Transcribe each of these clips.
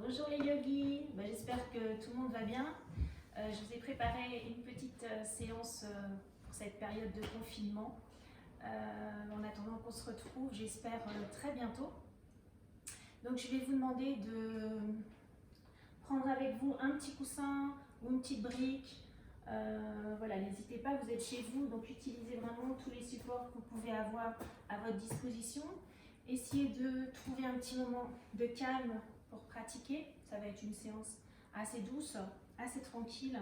Bonjour les yogis, j'espère que tout le monde va bien. Je vous ai préparé une petite séance pour cette période de confinement. En attendant qu'on se retrouve, j'espère très bientôt. Donc je vais vous demander de prendre avec vous un petit coussin ou une petite brique. Voilà, n'hésitez pas, vous êtes chez vous, donc utilisez vraiment tous les supports que vous pouvez avoir à votre disposition. Essayez de trouver un petit moment de calme pour pratiquer. Ça va être une séance assez douce, assez tranquille.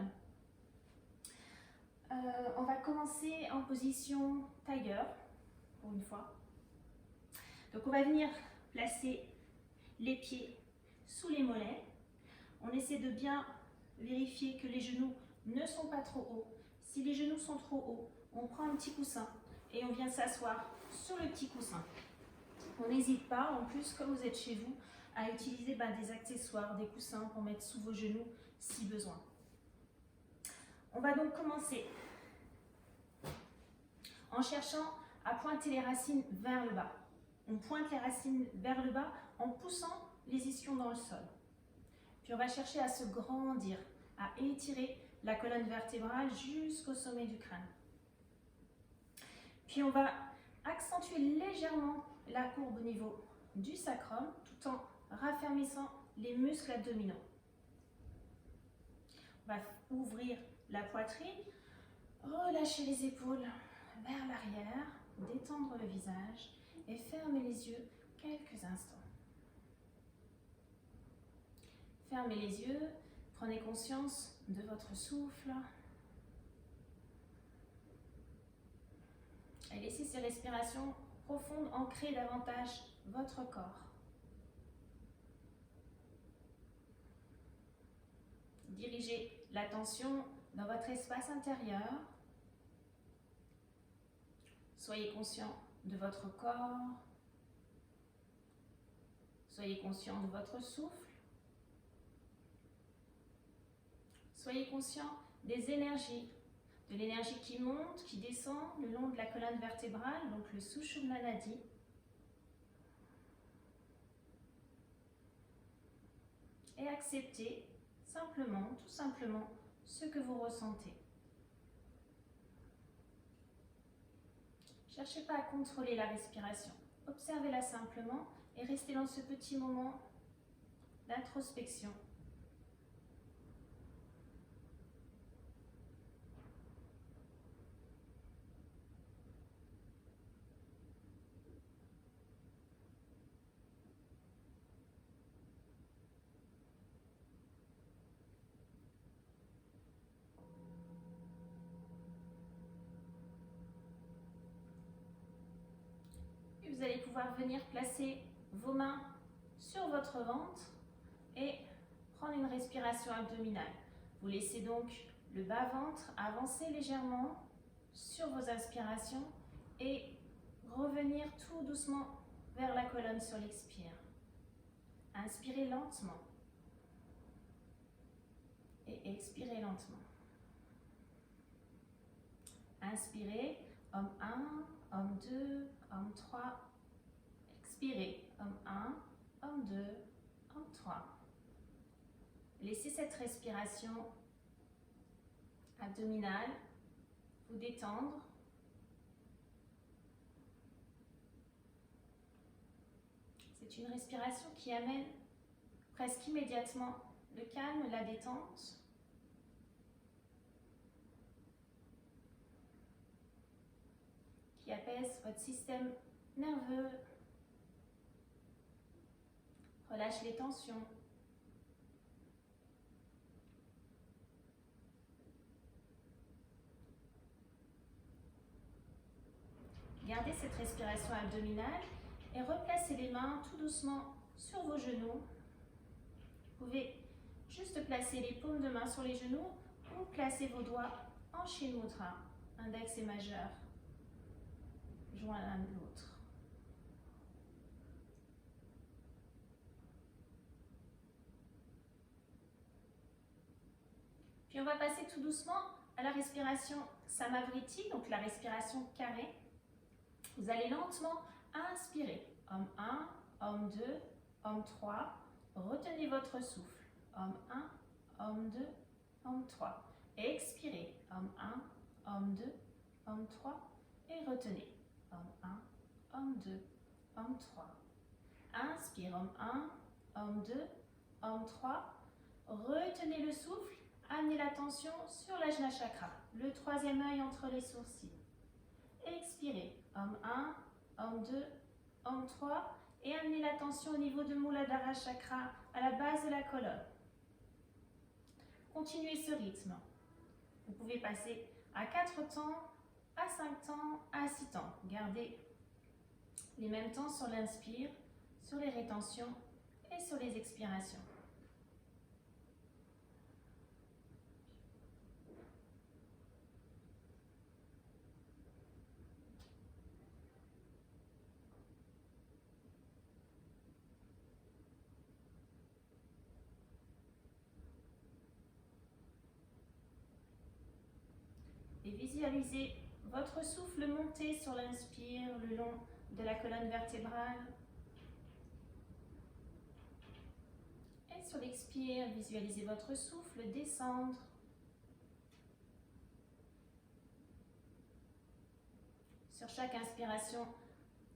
On va commencer en position tiger, pour une fois. Donc on va venir placer les pieds sous les mollets. On essaie de bien vérifier que les genoux ne sont pas trop hauts. Si les genoux sont trop hauts, on prend un petit coussin et on vient s'asseoir sur le petit coussin. On n'hésite pas, en plus, comme vous êtes chez vous, à utiliser des accessoires, des coussins pour mettre sous vos genoux si besoin. On va donc commencer en cherchant à pointer les racines vers le bas. On pointe les racines vers le bas en poussant les ischions dans le sol. Puis on va chercher à se grandir, à étirer la colonne vertébrale jusqu'au sommet du crâne. Puis on va accentuer légèrement la courbe au niveau du sacrum tout en raffermissant les muscles abdominaux. On va ouvrir la poitrine, relâcher les épaules vers l'arrière, détendre le visage et fermer les yeux quelques instants. Fermez les yeux, prenez conscience de votre souffle et laissez ces respirations profondes ancrer davantage votre corps. Dirigez l'attention dans votre espace intérieur. Soyez conscient de votre corps. Soyez conscient de votre souffle. Soyez conscient des énergies, de l'énergie qui monte, qui descend le long de la colonne vertébrale, donc le Sushumna Nadi. Et acceptez simplement, tout simplement, ce que vous ressentez. Ne cherchez pas à contrôler la respiration. Observez-la simplement et restez dans ce petit moment d'introspection. Vous allez pouvoir venir placer vos mains sur votre ventre et prendre une respiration abdominale. Vous laissez donc le bas-ventre avancer légèrement sur vos inspirations et revenir tout doucement vers la colonne sur l'expire. Inspirez lentement et expirez lentement. Inspirez, homme 1, homme 2, homme 3. Expirez, homme 1, homme 2, homme 3. Laissez cette respiration abdominale vous détendre. C'est une respiration qui amène presque immédiatement le calme, la détente. Qui apaise votre système nerveux. Relâche les tensions. Gardez cette respiration abdominale et replacez les mains tout doucement sur vos genoux. Vous pouvez juste placer les paumes de main sur les genoux ou placer vos doigts en Shin Mudra, index et majeur, joints l'un de l'autre. Puis on va passer tout doucement à la respiration Samavriti, donc la respiration carrée. Vous allez lentement inspirer. Homme 1, homme 2, homme 3. Retenez votre souffle. Homme 1, homme 2, homme 3. Expirez. Homme 1, homme 2, homme 3. Et retenez. Homme 1, homme 2, homme 3. Inspire. Homme 1, homme 2, homme 3. Retenez le souffle. Amenez l'attention sur l'Ajna Chakra, le troisième œil entre les sourcils. Expirez. Homme 1, homme 2, homme 3. Et amenez l'attention au niveau de Muladhara Chakra, à la base de la colonne. Continuez ce rythme. Vous pouvez passer à 4 temps, à 5 temps, à 6 temps. Gardez les mêmes temps sur l'inspire, sur les rétentions et sur les expirations. Et visualisez votre souffle monter sur l'inspire le long de la colonne vertébrale. Et sur l'expire, visualisez votre souffle descendre. Sur chaque inspiration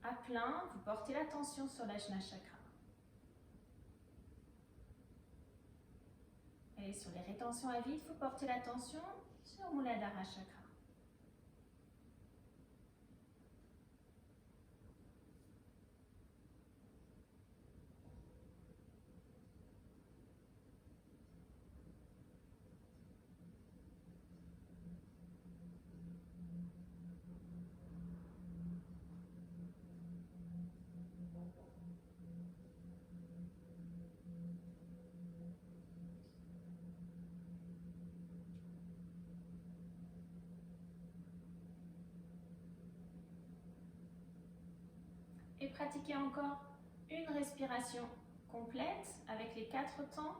à plein, vous portez l'attention sur l'Ajna Chakra. Et sur les rétentions à vide, vous portez l'attention sur Muladhara Chakra. Et pratiquez encore une respiration complète avec les 4 temps.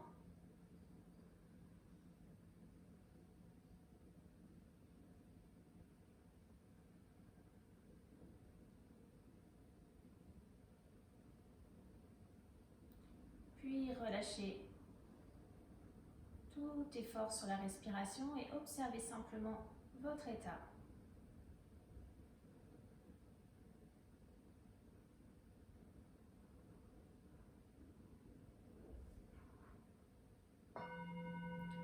Puis relâchez tout effort sur la respiration et observez simplement votre état.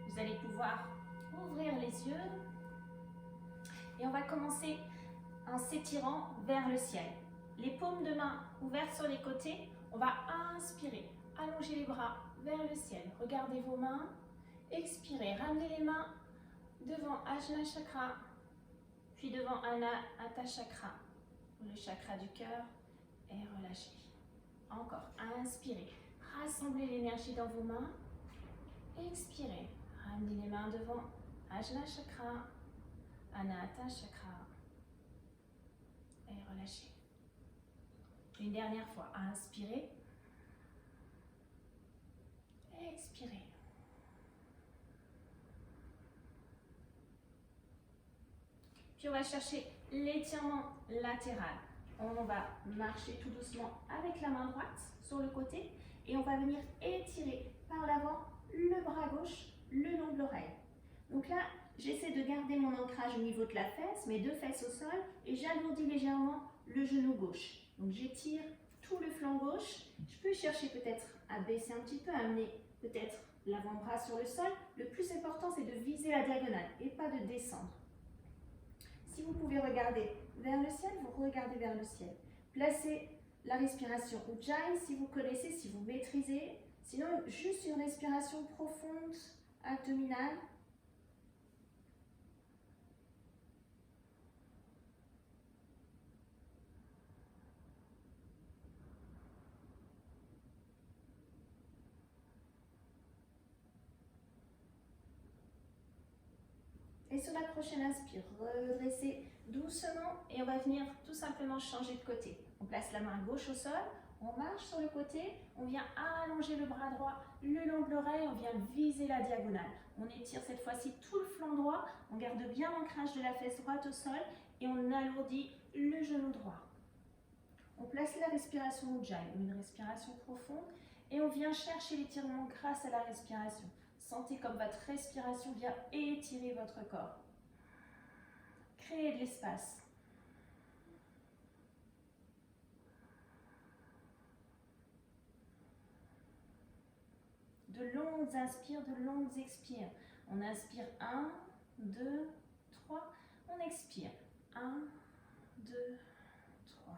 Vous allez pouvoir ouvrir les yeux et on va commencer en s'étirant vers le ciel. Les paumes de main ouvertes sur les côtés, on va inspirer, allonger les bras vers le ciel. Regardez vos mains, expirez, ramenez les mains devant Ajna Chakra, puis devant Anahata Chakra, le chakra du cœur, et relâchez. Encore, inspirez, rassemblez l'énergie dans vos mains, expirez, ramenez les mains devant Ajna Chakra, Anahata Chakra, et relâchez. Une dernière fois, inspirez, expirez. Puis on va chercher l'étirement latéral. On va marcher tout doucement avec la main droite sur le côté et on va venir étirer par l'avant le bras gauche le long de l'oreille. Donc là, j'essaie de garder mon ancrage au niveau de la fesse, mes 2 fesses au sol, et j'alourdis légèrement le genou gauche. Donc j'étire tout le flanc gauche. Je peux chercher peut-être à baisser un petit peu, à amener peut-être l'avant-bras sur le sol. Le plus important, c'est de viser la diagonale et pas de descendre. Si vous pouvez regarder vers le ciel, vous regardez vers le ciel. Placez la respiration Ujjayi si vous connaissez, si vous maîtrisez. Sinon, juste une respiration profonde, abdominale. Et sur la prochaine inspire, redressez doucement et on va venir tout simplement changer de côté. On place la main gauche au sol, on marche sur le côté, on vient allonger le bras droit le long de l'oreille, on vient viser la diagonale. On étire cette fois-ci tout le flanc droit, on garde bien l'ancrage de la fesse droite au sol et on alourdit le genou droit. On place la respiration Ujjayi, une respiration profonde Et on vient chercher l'étirement grâce à la respiration. Sentez comme votre respiration vient étirer votre corps. Créez de l'espace. De longues inspires, de longues expires. On inspire 1, 2, 3. On expire 1, 2, 3.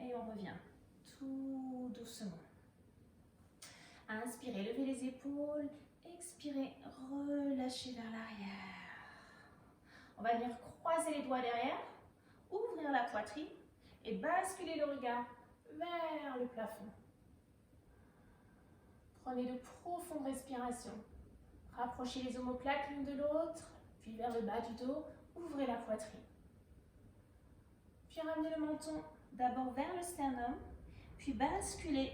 Et on revient tout doucement. Inspirez, levez les épaules. Expirez, relâchez vers l'arrière. On va venir croiser les doigts derrière, ouvrir la poitrine et basculer le regard vers le plafond. Prenez de profondes respirations. Rapprochez les omoplates l'une de l'autre, puis vers le bas du dos, ouvrez la poitrine. Puis ramenez le menton d'abord vers le sternum, puis basculez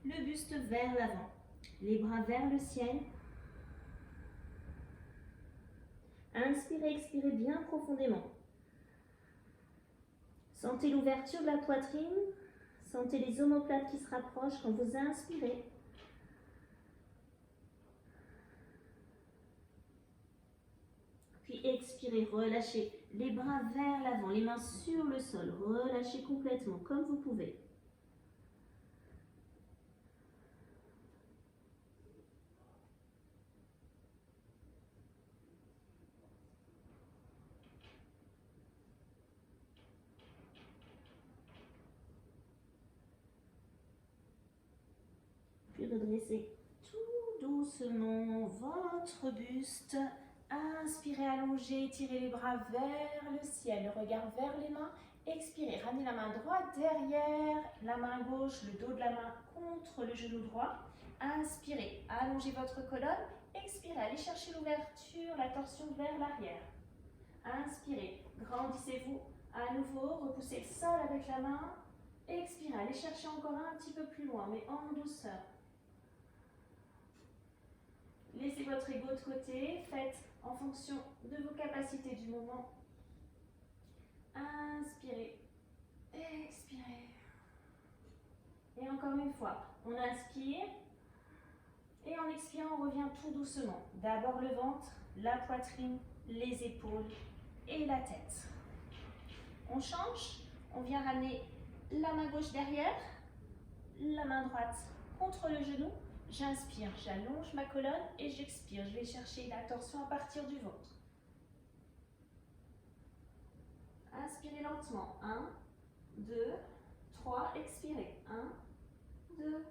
le buste vers l'avant. Les bras vers le ciel. Inspirez, expirez bien profondément. Sentez l'ouverture de la poitrine. Sentez les omoplates qui se rapprochent quand vous inspirez. Puis expirez, relâchez les bras vers l'avant, les mains sur le sol. Relâchez complètement comme vous pouvez. Puis redressez tout doucement votre buste. Inspirez, allongez, tirez les bras vers le ciel, le regard vers les mains. Expirez, ramenez la main droite derrière, la main gauche, le dos de la main contre le genou droit. Inspirez, allongez votre colonne. Expirez, allez chercher l'ouverture, la torsion vers l'arrière. Inspirez, grandissez-vous à nouveau, repoussez le sol avec la main. Expirez, allez chercher encore un petit peu plus loin, mais en douceur. Laissez votre ego de côté, faites en fonction de vos capacités du moment. Inspirez, expirez. Et encore une fois, on inspire et en expirant, on revient tout doucement. D'abord le ventre, la poitrine, les épaules et la tête. On change, on vient ramener la main gauche derrière, la main droite contre le genou. J'inspire, j'allonge ma colonne et j'expire. Je vais chercher la torsion à partir du ventre. Inspirez lentement. 1, 2, 3. Expirez. 1, 2,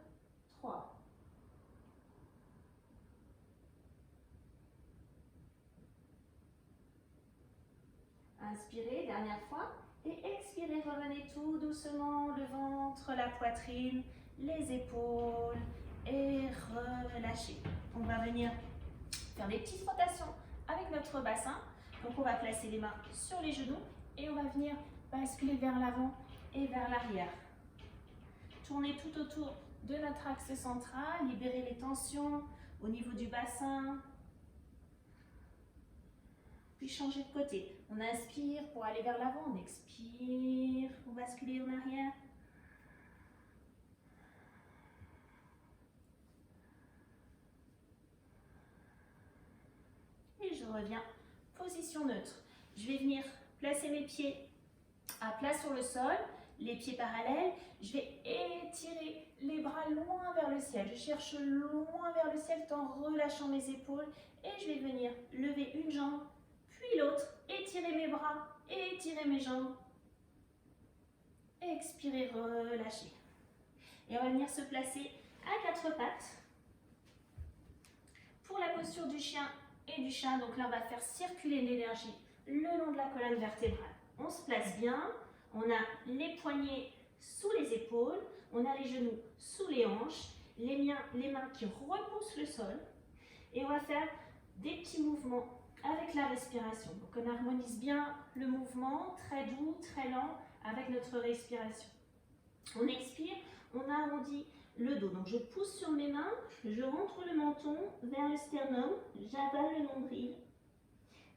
3. Inspirez, dernière fois. Et expirez, revenez tout doucement. Le ventre, la poitrine, les épaules. Et relâchez. On va venir faire des petites rotations avec notre bassin. Donc on va placer les mains sur les genoux et on va venir basculer vers l'avant et vers l'arrière. Tournez tout autour de notre axe central, libérez les tensions au niveau du bassin. Puis changez de côté. On inspire pour aller vers l'avant, on expire pour basculer en arrière. Et je reviens, position neutre. Je vais venir placer mes pieds à plat sur le sol, les pieds parallèles. Je vais étirer les bras loin vers le ciel. Je cherche loin vers le ciel tout en relâchant mes épaules. Et je vais venir lever une jambe, puis l'autre. Étirer mes bras, étirer mes jambes. Expirez, relâchez. Et on va venir se placer à quatre pattes. Pour la posture du chien et du chat, donc là on va faire circuler l'énergie le long de la colonne vertébrale. On se place bien, on a les poignets sous les épaules, on a les genoux sous les hanches, les mains qui repoussent le sol et on va faire des petits mouvements avec la respiration. Donc on harmonise bien le mouvement, très doux, très lent avec notre respiration. On expire, on arrondit le dos. Donc je pousse sur mes mains, je rentre le menton vers le sternum, j'avale le nombril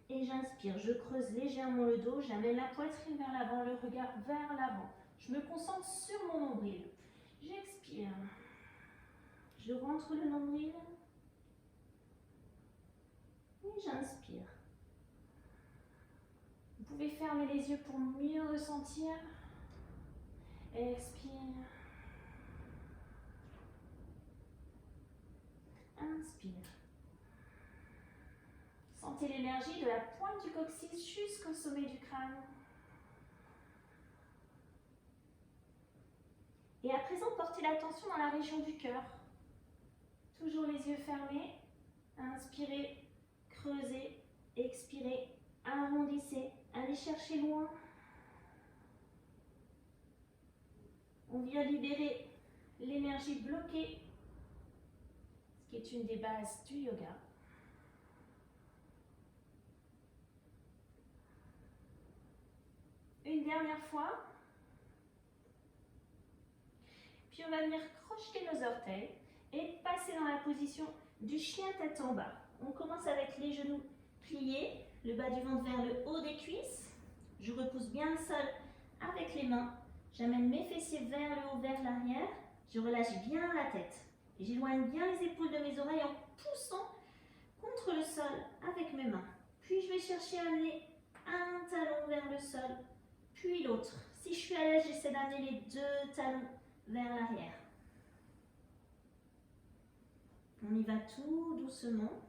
et j'inspire. Je creuse légèrement le dos, j'amène la poitrine vers l'avant, le regard vers l'avant. Je me concentre sur mon nombril. J'expire. Je rentre le nombril. Et j'inspire. Vous pouvez fermer les yeux pour mieux ressentir. Expire. Inspire. Sentez l'énergie de la pointe du coccyx jusqu'au sommet du crâne. Et à présent, portez l'attention dans la région du cœur. Toujours les yeux fermés. Inspirez, creusez, expirez, arrondissez, allez chercher loin. On vient libérer l'énergie bloquée, ce qui est une des bases du yoga. Une dernière fois. Puis on va venir crocheter nos orteils et passer dans la position du chien tête en bas. On commence avec les genoux pliés, le bas du ventre vers le haut des cuisses. Je repousse bien le sol avec les mains. J'amène mes fessiers vers le haut, vers l'arrière. Je relâche bien la tête. Et j'éloigne bien les épaules de mes oreilles en poussant contre le sol avec mes mains. Puis je vais chercher à amener un talon vers le sol, puis l'autre. Si je suis à l'aise, j'essaie d'amener les deux talons vers l'arrière. On y va tout doucement.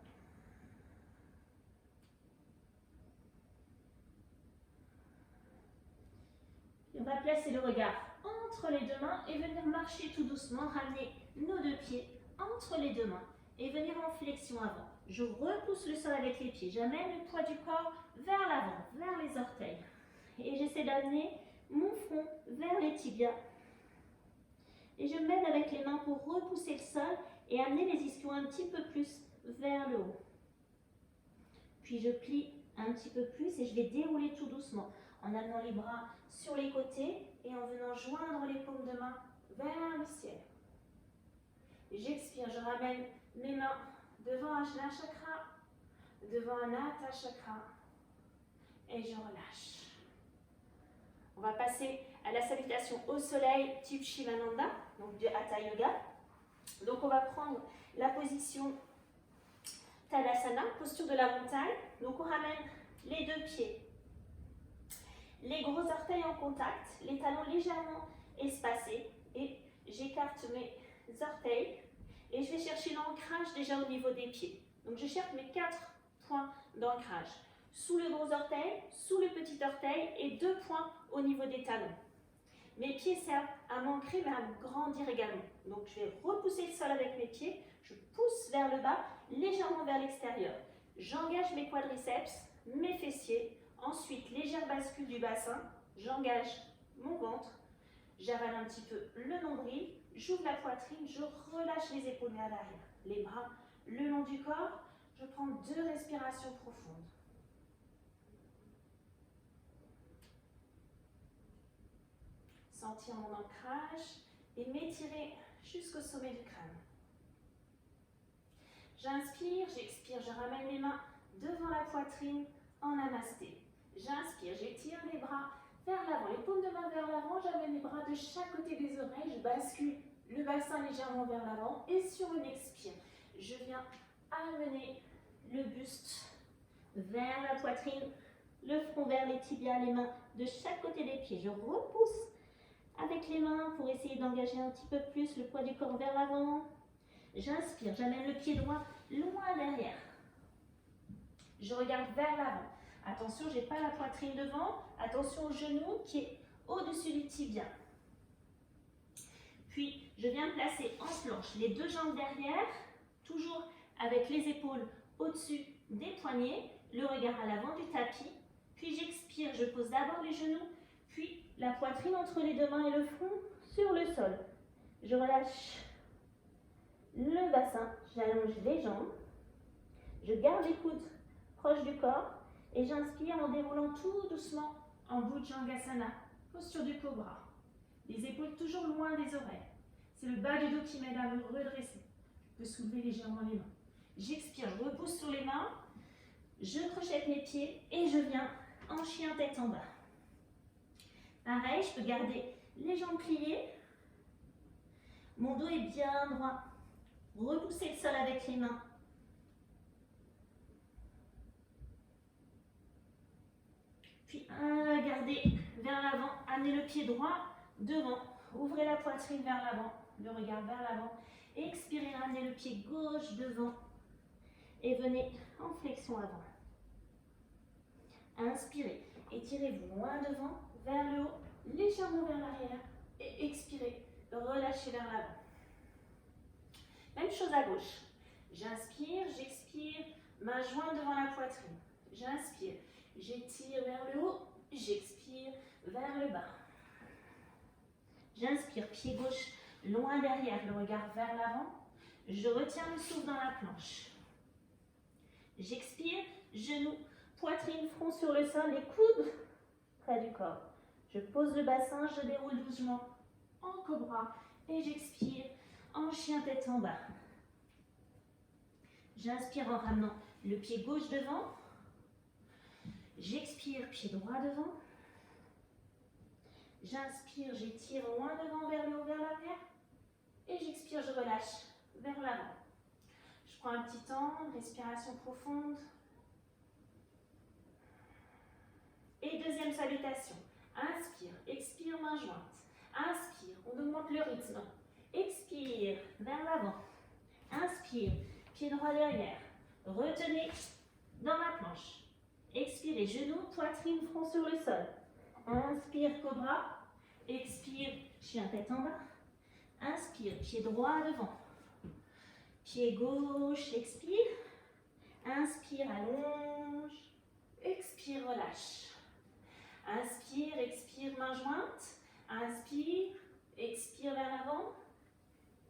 Et on va placer le regard entre les deux mains et venir marcher tout doucement, ramener nos deux pieds entre les deux mains et venir en flexion avant. Je repousse le sol avec les pieds, j'amène le poids du corps vers l'avant, vers les orteils. Et j'essaie d'amener mon front vers les tibias. Et je m'aide avec les mains pour repousser le sol et amener les ischios un petit peu plus vers le haut. Puis je plie un petit peu plus et je vais dérouler tout doucement en amenant les bras sur les côtés et en venant joindre les paumes de main vers le ciel. J'expire, je ramène mes mains devant Ajna Chakra, devant Anahata Chakra et je relâche. On va passer à la salutation au soleil type Shivananda, donc du Hatha Yoga. Donc on va prendre la position Tadasana, posture de la montagne. Donc on ramène les deux pieds, les gros orteils en contact, les talons légèrement espacés et j'écarte mes orteils et je vais chercher l'ancrage déjà au niveau des pieds. Donc je cherche mes 4 points d'ancrage. Sous le gros orteil, sous le petit orteil et 2 points au niveau des talons. Mes pieds servent à m'ancrer mais à me grandir également. Donc je vais repousser le sol avec mes pieds, je pousse vers le bas, légèrement vers l'extérieur. J'engage mes quadriceps, mes fessiers, ensuite légère bascule du bassin, j'engage mon ventre, j'avale un petit peu le nombril, j'ouvre la poitrine, je relâche les épaules vers l'arrière, les bras le long du corps, je prends 2 respirations profondes. Sentir mon ancrage et m'étirer jusqu'au sommet du crâne. J'inspire, j'expire, je ramène les mains devant la poitrine en namasté. J'inspire, j'étire les bras vers l'avant, les paumes de main vers l'avant, j'amène les bras de chaque côté des oreilles, je bascule le bassin légèrement vers l'avant et sur une expire, je viens amener le buste vers la poitrine, le front vers les tibias, les mains de chaque côté des pieds. Je repousse avec les mains pour essayer d'engager un petit peu plus le poids du corps vers l'avant. J'inspire, j'amène le pied droit loin derrière. Je regarde vers l'avant. Attention, je n'ai pas la poitrine devant. Attention au genou qui est au-dessus du tibia. Puis, je viens placer en planche les 2 jambes derrière, toujours avec les épaules au-dessus des poignets, le regard à l'avant du tapis. Puis j'expire, je pose d'abord les genoux, puis la poitrine entre les 2 mains et le front sur le sol. Je relâche le bassin, j'allonge les jambes, je garde les coudes proches du corps et j'inspire en déroulant tout doucement en Bhujangasana, posture du cobra. Les épaules toujours loin des oreilles. C'est le bas du dos qui m'aide à me redresser. Je peux soulever légèrement les mains. J'expire, je repousse sur les mains, je crochette mes pieds et je viens en chien tête en bas. Pareil, je peux garder Les jambes pliées. Mon dos est bien droit. Repoussez le sol avec les mains. Puis regardez vers l'avant. Amenez le pied droit devant. Ouvrez la poitrine vers l'avant. Le regard vers l'avant. Expirez, ramenez le pied gauche devant. Et venez en flexion avant. Inspirez. Étirez-vous loin devant, vers le haut, légèrement vers l'arrière. Et expirez. Relâchez vers l'avant. Même chose à gauche. J'inspire, j'expire, main jointe devant la poitrine. J'inspire, j'étire vers le haut, j'expire vers le bas. J'inspire, pied gauche loin derrière, le regard vers l'avant. Je retiens le souffle dans la planche. J'expire, genoux, poitrine, front sur le sol, les coudes près du corps. Je pose le bassin, je déroule doucement en cobra et j'expire en chien tête en bas. J'inspire en ramenant le pied gauche devant. J'expire, pied droit devant. J'inspire, j'étire loin devant, vers le haut, vers l'arrière. Et j'expire, je relâche vers l'avant. Je prends un petit temps, respiration profonde. Et deuxième salutation. Inspire, expire, main jointe. Inspire, on augmente le rythme. Expire, vers l'avant. Inspire, pied droit derrière. Retenez dans la planche. Expirez, genoux, poitrine, front sur le sol. Inspire, cobra. Expire, chien tête en bas. Inspire, pied droit devant. Pied gauche, expire. Inspire, allonge. Expire, relâche. Inspire, expire, main jointe. Inspire, expire vers l'avant.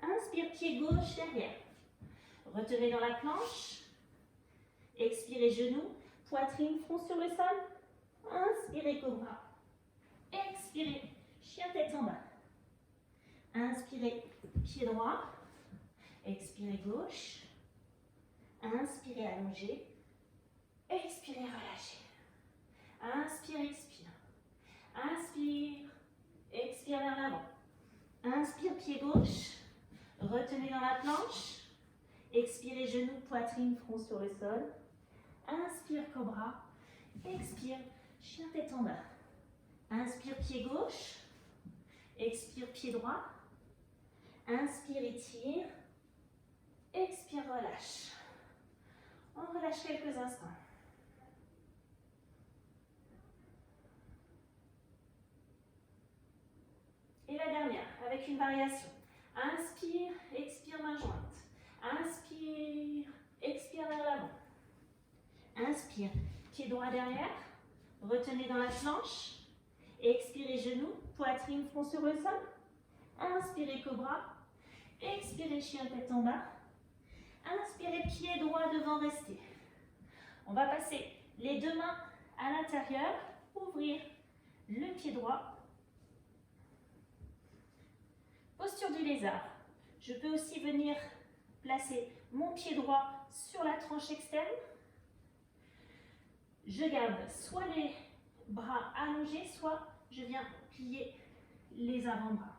Inspire, pied gauche derrière. Retenez dans la planche. Expirez, genoux, poitrine, front sur le sol. Inspirez, cobra. Expirez, chien tête en bas. Inspirez, pied droit. Expirez, gauche. Inspirez, allongez. Expirez, relâchez. Inspire, expire. Inspire, expire vers l'avant. Inspire, pied gauche. Retenez dans la planche. Expirez, genoux, poitrine, front sur le sol. Inspire, cobra. Expire, chien tête en bas. Inspire, pied gauche. Expire, pied droit. Inspire, étire. Expire, relâche. On relâche quelques instants. Et la dernière, avec une variation. Inspire, expire, main jointe. Inspire, expire vers l'avant. Inspire, pied droit derrière. Retenez dans la planche. Expirez, genoux, poitrine, front sur le sol. Inspirez, cobra. Expirez, chien tête en bas. Inspirez, pied droit devant, restez. On va passer les deux mains à l'intérieur. Ouvrir le pied droit. Posture du lézard. Je peux aussi venir placer mon pied droit sur la tranche externe. Je garde soit les bras allongés, soit je viens plier les avant-bras.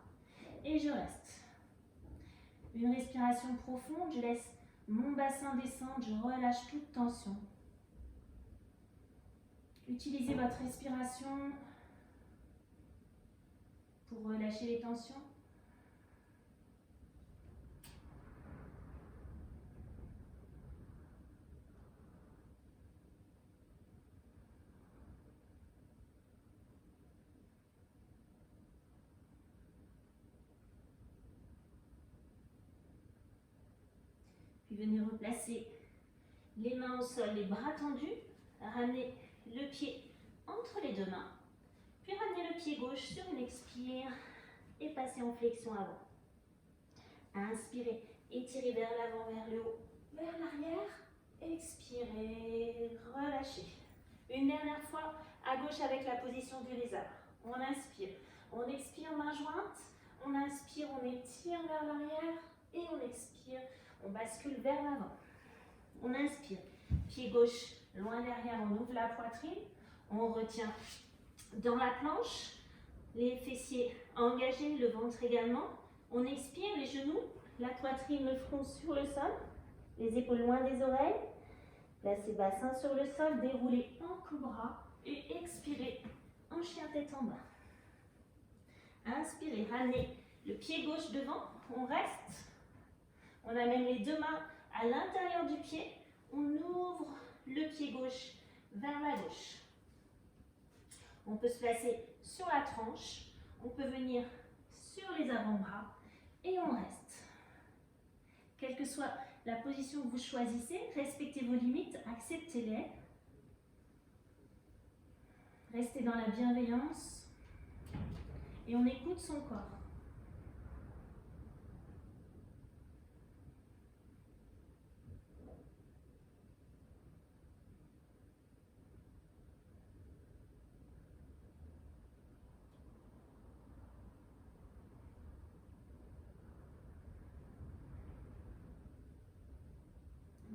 Et je reste. Une respiration profonde, je laisse mon bassin descendre, je relâche toute tension. Utilisez votre respiration pour relâcher les tensions. Puis venez replacer les mains au sol, les bras tendus. Ramenez le pied entre les deux mains. Puis ramenez le pied gauche sur une expire et passez en flexion avant. Inspirez, étirez vers l'avant, vers le haut, vers l'arrière. Expirez, relâchez. Une dernière fois à gauche avec la position du lézard. On inspire, on expire main jointe. On inspire, on étire vers l'arrière et on expire. On bascule vers l'avant. On inspire. Pied gauche loin derrière, on ouvre la poitrine. On retient dans la planche. Les fessiers Engagez le ventre également. On expire, les genoux, la poitrine, le front sur le sol, les épaules loin des oreilles. Placez bassin sur le sol, déroulez en cobra et expirez en chien tête en bas. Inspirez, ramenez le pied gauche devant, on reste. On amène les deux mains à l'intérieur du pied, on ouvre le pied gauche vers la gauche. On peut se placer sur la tranche, on peut venir sur les avant-bras et on reste. Quelle que soit la position que vous choisissez, respectez vos limites, acceptez-les. Restez dans la bienveillance et on écoute son corps.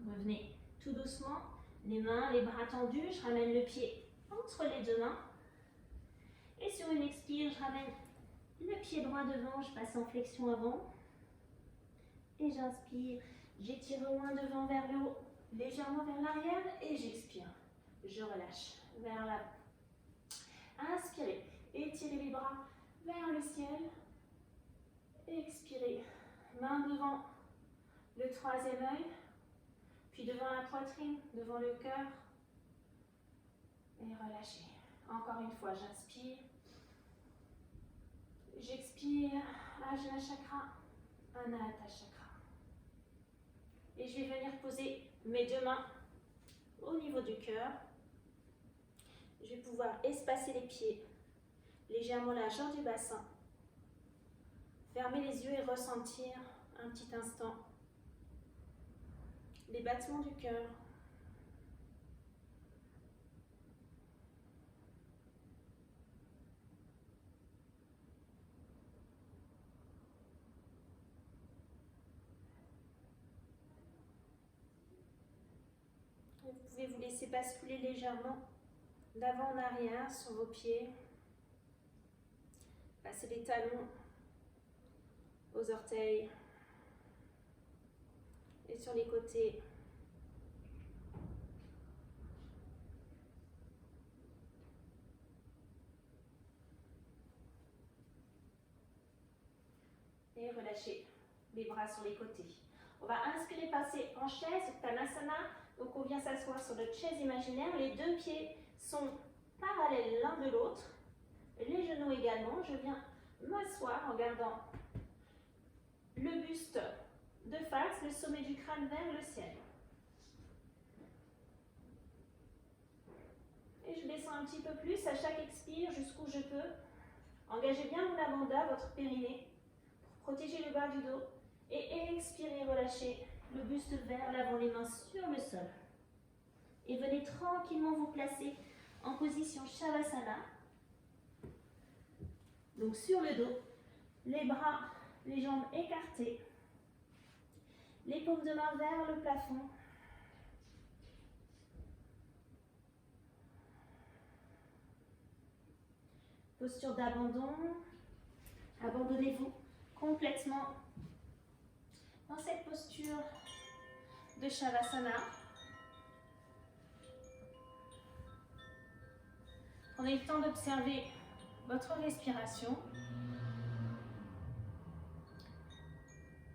Revenez tout doucement, les mains, les bras tendus, je ramène le pied entre les deux mains. Et sur une expire, je ramène le pied droit devant, je passe en flexion avant. Et j'inspire, j'étire loin devant vers le haut, légèrement vers l'arrière et j'expire. Je relâche vers l'avant. Inspirez, étirez les bras vers le ciel. Expirez, main devant le troisième œil. Puis devant la poitrine, devant le cœur. Et relâchez. Encore une fois, j'inspire. J'expire. Ajna chakra, Anahata chakra. Et je vais venir poser mes deux mains au niveau du cœur. Je vais pouvoir espacer les pieds, légèrement la largeur du bassin. Fermer les yeux et ressentir un petit instant les battements du cœur. Vous pouvez vous laisser basculer légèrement d'avant en arrière sur vos pieds. Passez les talons aux orteils et sur les côtés. Et relâchez les bras sur les côtés. On va inspirer, passer en chaise, Uttanasana. Donc on vient s'asseoir sur notre chaise imaginaire. Les deux pieds sont parallèles l'un de l'autre. Les genoux également. Je viens m'asseoir en gardant le buste de face, le sommet du crâne vers le ciel. Et je descends un petit peu plus à chaque expire jusqu'où je peux. Engagez bien mon abanda, votre périnée, pour protéger le bas du dos. Et expirez, relâchez le buste vers l'avant, les mains sur le sol. Et venez tranquillement vous placer en position Shavasana. Donc sur le dos, les bras, les jambes écartées. Les paumes de main vers le plafond. Posture d'abandon. Abandonnez-vous complètement dans cette posture de Shavasana. Prenez le temps d'observer votre respiration.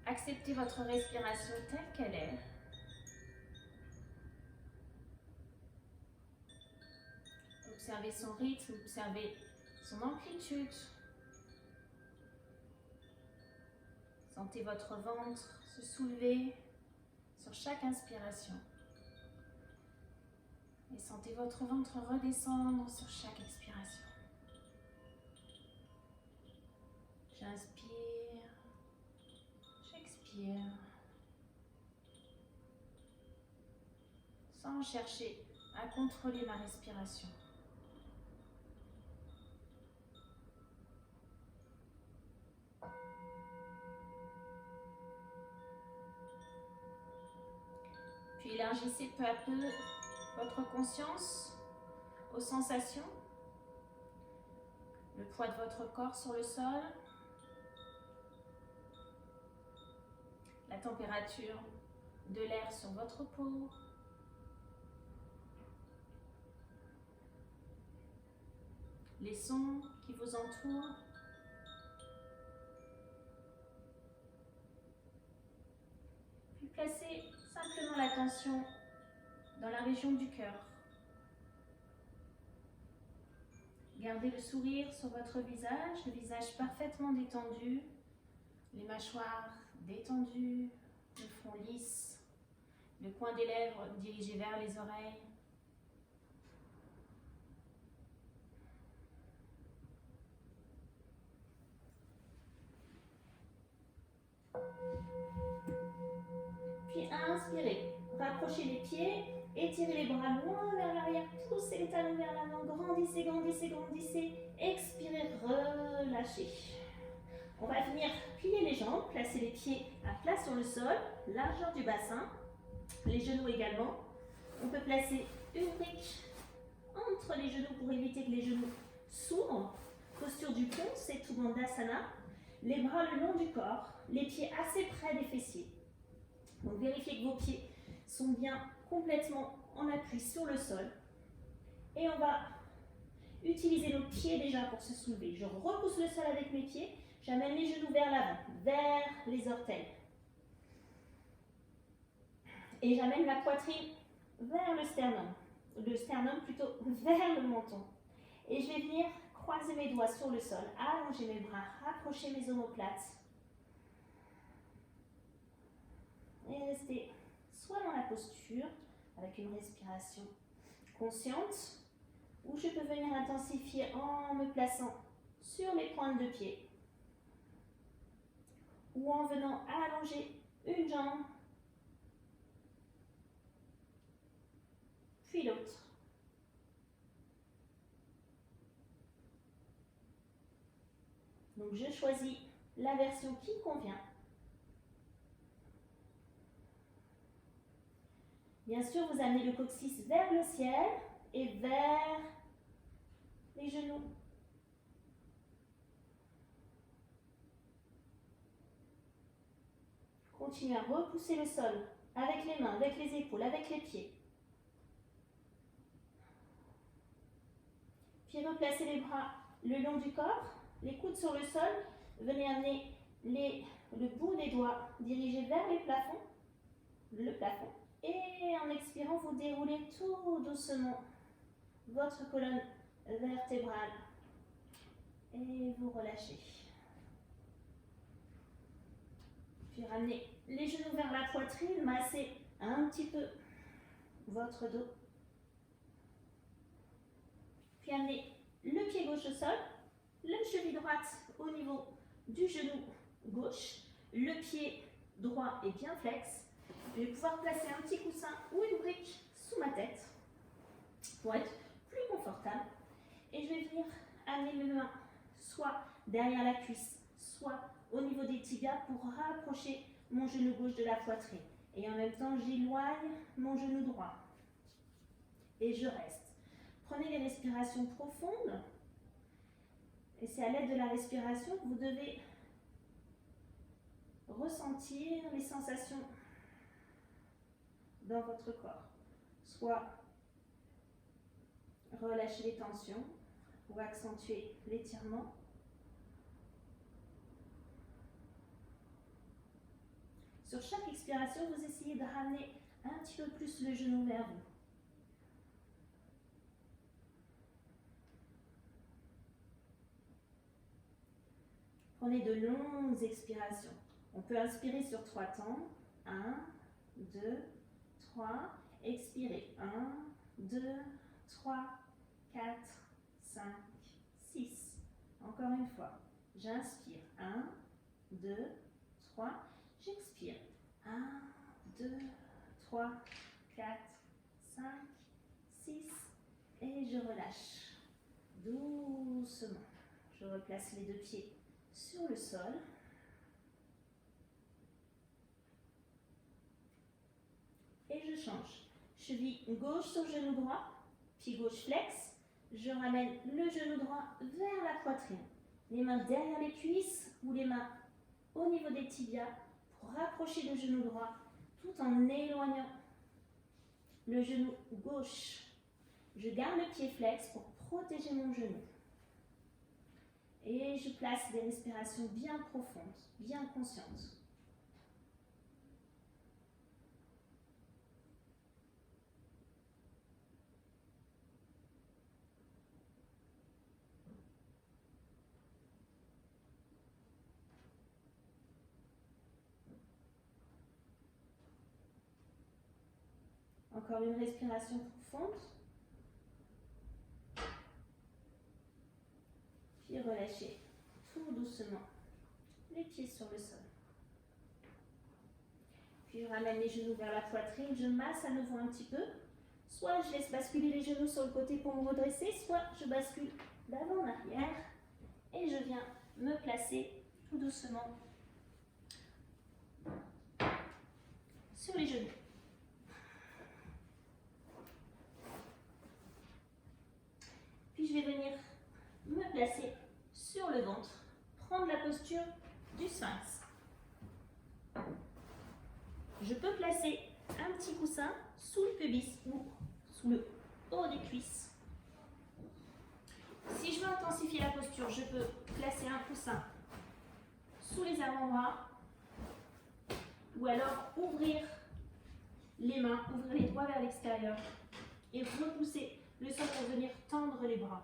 Acceptez votre respiration telle qu'elle est. Observez son rythme, observez son amplitude. Sentez votre ventre se soulever sur chaque inspiration. Et sentez votre ventre redescendre sur chaque expiration. J'inspire, j'expire, sans chercher à contrôler ma respiration. Puis élargissez peu à peu votre conscience aux sensations. le poids de votre corps sur le sol, la température de l'air sur votre peau, les sons qui vous entourent. Puis placez simplement l'attention dans la région du cœur. Gardez le sourire sur votre visage, le visage parfaitement détendu, les mâchoires détendues, le front lisse, le coin des lèvres dirigé vers les oreilles. Puis inspirez, rapprochez les pieds, étirez les bras loin vers l'arrière, poussez les talons vers l'avant, grandissez, grandissez, grandissez, expirez, relâchez. On va venir plier les jambes, placer les pieds à plat sur le sol, largeur du bassin, les genoux également. On peut placer une brique entre les genoux pour éviter que les genoux s'ouvrent. Posture du pont, c'est tout Bandhasana. Les bras le long du corps, les pieds assez près des fessiers. Donc vérifiez que vos pieds sont bien complètement en appui sur le sol. Et on va utiliser nos pieds déjà pour se soulever. Je repousse le sol avec mes pieds. J'amène les genoux vers l'avant, vers les orteils. Et j'amène la poitrine vers le sternum plutôt vers le menton. Et je vais venir croiser mes doigts sur le sol, allonger mes bras, rapprocher mes omoplates. Et rester soit dans la posture, avec une respiration consciente, ou je peux venir intensifier en me plaçant sur les pointes de pied, ou en venant allonger une jambe, puis l'autre. Donc je choisis la version qui me convient. Bien sûr, vous amenez le coccyx vers le ciel et vers les genoux. Continuez à repousser le sol avec les mains, avec les épaules, avec les pieds. Puis replacez les bras le long du corps, les coudes sur le sol. Venez amener le bout des doigts dirigés vers le plafond. Et en expirant, vous déroulez tout doucement votre colonne vertébrale. Et vous relâchez. Puis ramenez les genoux vers la poitrine, massez un petit peu votre dos. Puis amenez le pied gauche au sol, la cheville droite au niveau du genou gauche, le pied droit est bien flex. Je vais pouvoir placer un petit coussin ou une brique sous ma tête pour être plus confortable. Et je vais venir amener mes mains soit derrière la cuisse, soit au niveau des tibias pour rapprocher mon genou gauche de la poitrine. Et en même temps, j'éloigne mon genou droit. Et je reste. Prenez des respirations profondes. Et c'est à l'aide de la respiration que vous devez ressentir les sensations dans votre corps. Soit relâcher les tensions ou accentuer l'étirement. Sur chaque expiration, vous essayez de ramener un petit peu plus le genou vers vous. Prenez de longues expirations. On peut inspirer sur 3 temps. 1, 2, 3. Expirez. 1, 2, 3, 4, 5, 6. Encore une fois. J'inspire. 1, 2, 3. J'expire. 1, 2, 3, 4, 5, 6. Et je relâche. Doucement. Je replace les deux pieds sur le sol. Et je change. Cheville gauche sur genou droit, pied gauche flex, Je ramène le genou droit vers la poitrine. Les mains derrière les cuisses ou les mains au niveau des tibias pour rapprocher le genou droit tout en éloignant le genou gauche. Je garde le pied flex pour protéger mon genou. Et je place des respirations bien profondes, bien conscientes. Encore une respiration profonde. Puis relâchez tout doucement les pieds sur le sol. Puis je ramène les genoux vers la poitrine, je masse à nouveau un petit peu. Soit je laisse basculer les genoux sur le côté pour me redresser, soit je bascule d'avant en arrière et je viens me placer tout doucement sur les genoux. Puis je vais venir me placer sur le ventre, prendre la posture du sphinx. Je peux placer un petit coussin sous le pubis ou sous le haut des cuisses. Si je veux intensifier la posture, je peux placer un coussin sous les avant-bras ou alors ouvrir les mains, ouvrir les doigts vers l'extérieur et repousser le sol pour venir tendre les bras.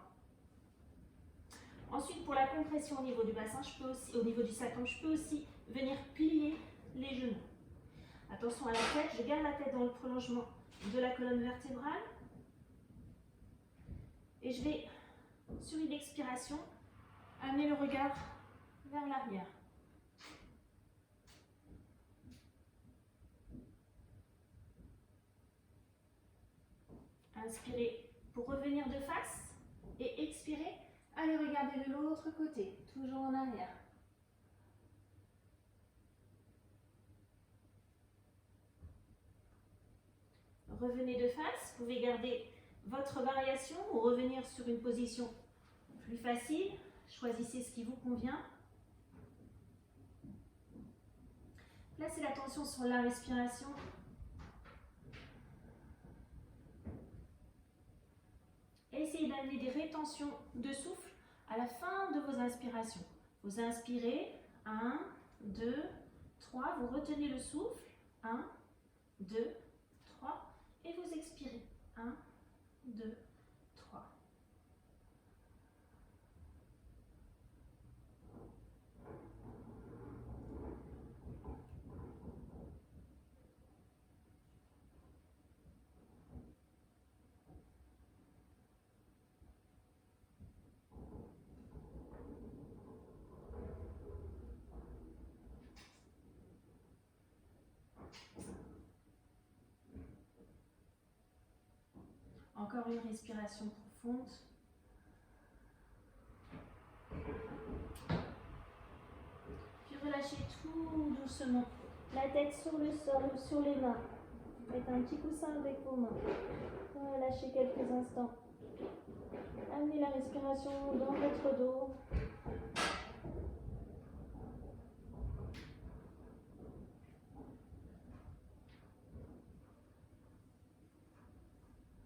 Ensuite, pour la compression au niveau du bassin, au niveau du sacrum, je peux aussi venir plier les genoux. Attention à la tête, je garde la tête dans le prolongement de la colonne vertébrale. Et je vais, sur une expiration, amener le regard vers l'arrière. Inspirez pour revenir de face et expirez, allez regarder de l'autre côté, toujours en arrière. Revenez de face, vous pouvez garder votre variation ou revenir sur une position plus facile. Choisissez ce qui vous convient. Placez l'attention sur la respiration. Essayez d'amener des rétentions de souffle à la fin de vos inspirations. Vous inspirez, 1, 2, 3, vous retenez le souffle, 1, 2, 3, et vous expirez, 1, 2, 3. Encore une respiration profonde. Puis relâchez tout doucement. La tête sur le sol ou sur les mains. Faites un petit coussin avec vos mains. Relâchez quelques instants. Amenez la respiration dans votre dos.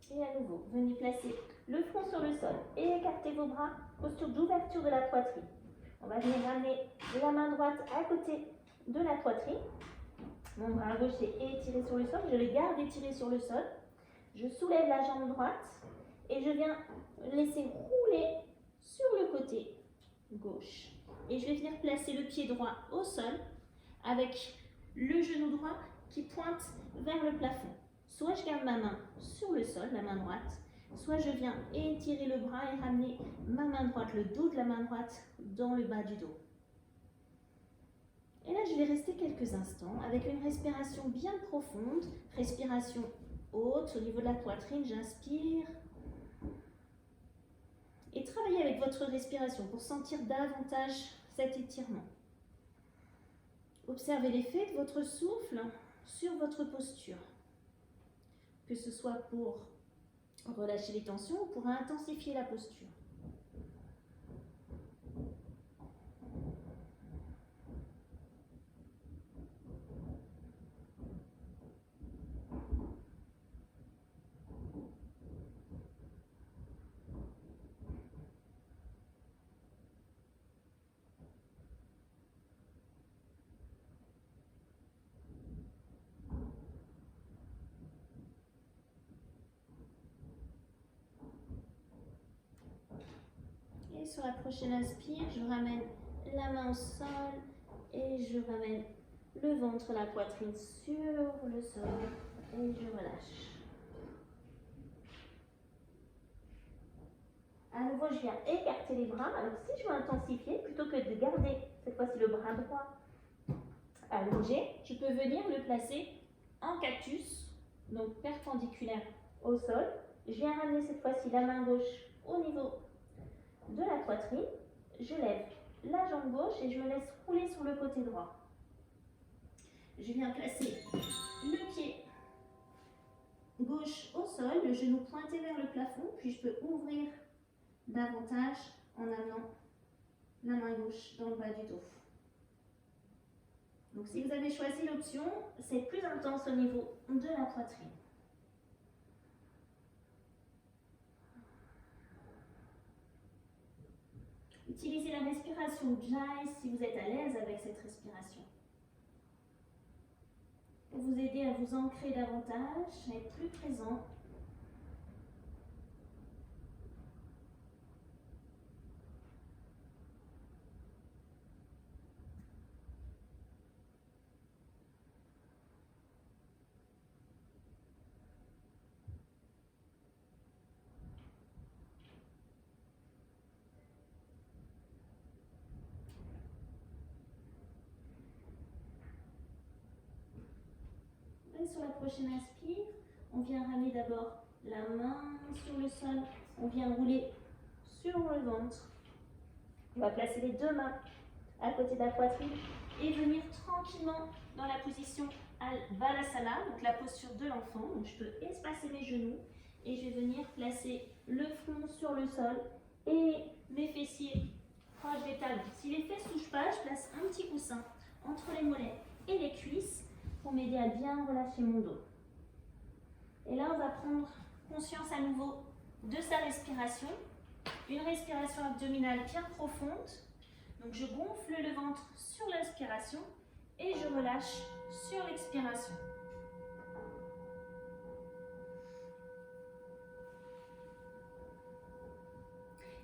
Et à nouveau, venez placer le front sur le sol et écartez vos bras, posture d'ouverture de la poitrine. On va venir ramener la main droite à côté de la poitrine. Mon bras gauche est étiré sur le sol, je le garde étiré sur le sol. Je soulève la jambe droite et je viens laisser rouler sur le côté gauche. Et je vais venir placer le pied droit au sol avec le genou droit qui pointe vers le plafond. Soit je garde ma main sur le sol, la main droite, soit je viens étirer le bras et ramener ma main droite, le dos de la main droite dans le bas du dos. Et là, je vais rester quelques instants avec une respiration bien profonde, respiration haute au niveau de la poitrine, j'inspire. Et travaillez avec votre respiration pour sentir davantage cet étirement. Observez l'effet de votre souffle sur votre posture. Que ce soit pour Relâchez les tensions pour intensifier la posture. Et sur la prochaine inspire, je ramène la main au sol et je ramène le ventre, la poitrine sur le sol et je relâche. À nouveau, je viens écarter les bras. Alors si je veux intensifier, plutôt que de garder cette fois-ci le bras droit allongé, je peux venir le placer en cactus, donc perpendiculaire au sol. Je viens ramener cette fois-ci la main gauche au niveau de la poitrine. Je lève la jambe gauche et je me laisse rouler sur le côté droit. Je viens placer le pied gauche au sol, le genou pointé vers le plafond, puis je peux ouvrir davantage en amenant la main gauche dans le bas du dos. Donc si vous avez choisi l'option, c'est plus intense au niveau de la poitrine. Utilisez la respiration Jai si vous êtes à l'aise avec cette respiration. Pour vous aider à vous ancrer davantage, à être plus présent. Et sur la prochaine inspire, on vient ramener d'abord la main sur le sol, on vient rouler sur le ventre. On va placer les deux mains à côté de la poitrine et venir tranquillement dans la position Balasana, donc la posture de l'enfant. Donc je peux espacer mes genoux et je vais venir placer le front sur le sol et mes fessiers proches des talons. Si les fesses ne touchent pas, je place un petit coussin entre les mollets et les cuisses pour m'aider à bien relâcher mon dos. Et là, on va prendre conscience à nouveau de sa respiration. Une respiration abdominale bien profonde. Donc je gonfle le ventre sur l'inspiration et je relâche sur l'expiration.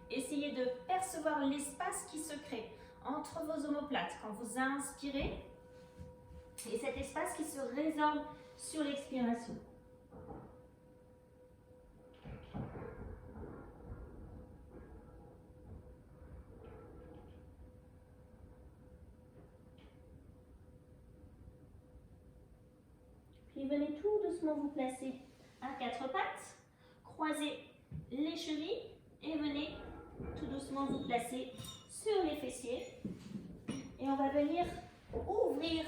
Essayez de percevoir l'espace qui se crée entre vos omoplates quand vous inspirez et cet espace qui se résorbe sur l'expiration. Puis venez tout doucement vous placer à quatre pattes, croisez les chevilles et venez tout doucement vous placer sur les fessiers. Et on va venir ouvrir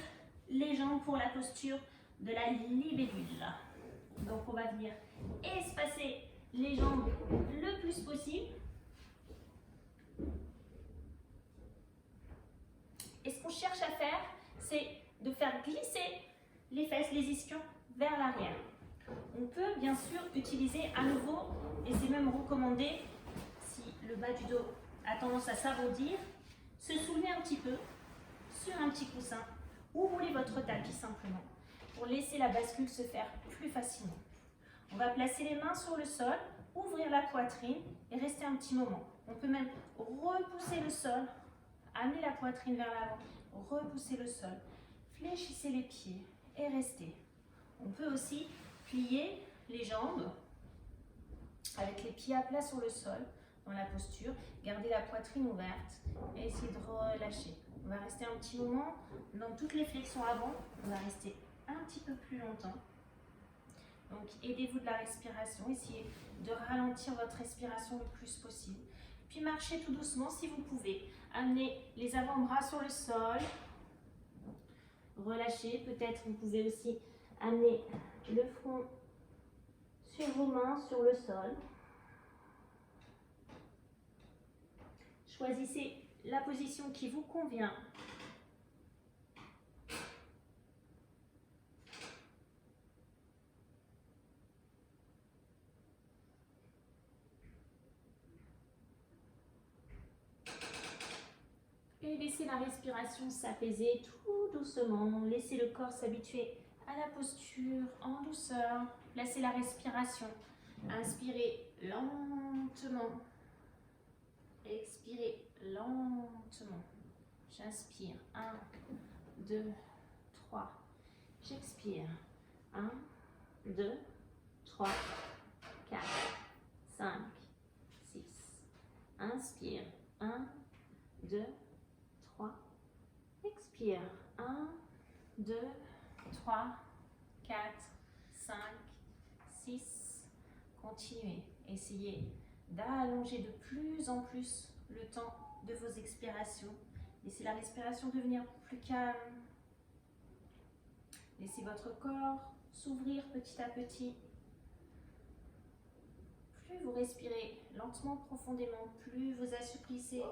les jambes pour la posture de la libellule. Donc on va venir espacer les jambes le plus possible. Et ce qu'on cherche à faire, c'est de faire glisser les fesses, les ischions vers l'arrière. On peut bien sûr utiliser à nouveau, et c'est même recommandé, si le bas du dos a tendance à s'arrondir, se soulever un petit peu sur un petit coussin ou rouler votre tapis simplement pour laisser la bascule se faire plus facilement. On va placer les mains sur le sol, ouvrir la poitrine et rester un petit moment. On peut même repousser le sol, amener la poitrine vers l'avant, repousser le sol, fléchissez les pieds et restez. On peut aussi plier les jambes avec les pieds à plat sur le sol dans la posture, garder la poitrine ouverte et essayer de relâcher. On va rester un petit moment dans toutes les flexions avant, on va rester un petit peu plus longtemps. Donc aidez-vous de la respiration, essayez de ralentir votre respiration le plus possible. Puis marchez tout doucement si vous pouvez. Amenez les avant-bras sur le sol. Relâchez, peut-être vous pouvez aussi amener le front sur vos mains, sur le sol. Choisissez la position qui vous convient. Et laissez la respiration s'apaiser tout doucement. Laissez le corps s'habituer à la posture en douceur. Placez la respiration. Inspirez lentement. Expirez lentement. J'inspire. 1, 2, 3. J'expire. 1, 2, 3, 4, 5, 6. Inspire. 1, 2, 3. Expire. 1, 2, 3, 4, 5, 6. Continuez. Essayez d'allonger de plus en plus le temps de vos expirations. Laissez la respiration devenir plus calme. Laissez votre corps s'ouvrir petit à petit. Plus vous respirez lentement, profondément, plus vous assouplissez.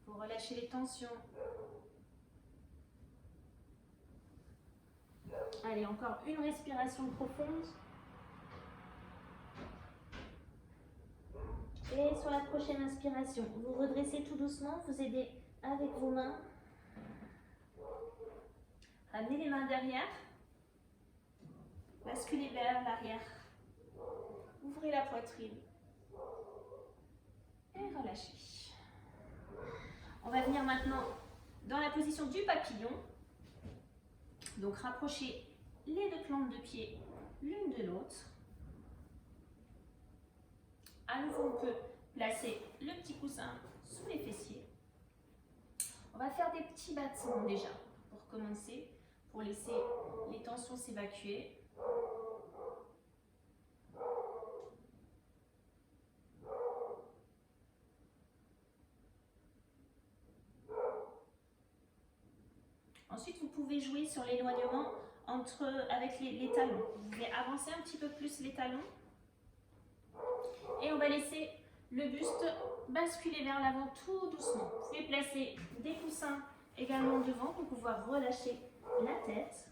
Vous relâchez les tensions. Allez, encore une respiration profonde. Et sur la prochaine inspiration, vous redressez tout doucement, vous aidez avec vos mains. Ramenez les mains derrière. Basculez vers l'arrière. Ouvrez la poitrine. Et relâchez. On va venir maintenant dans la position du papillon. Donc rapprochez les deux plantes de pied l'une de l'autre. À nouveau, on peut placer le petit coussin sous les fessiers. On va faire des petits battements déjà pour commencer, pour laisser les tensions s'évacuer. Ensuite, vous pouvez jouer sur l'éloignement avec les talons. Vous pouvez avancer un petit peu plus les talons. Et on va laisser le buste basculer vers l'avant tout doucement. Vous pouvez placer des coussins également devant pour pouvoir relâcher la tête.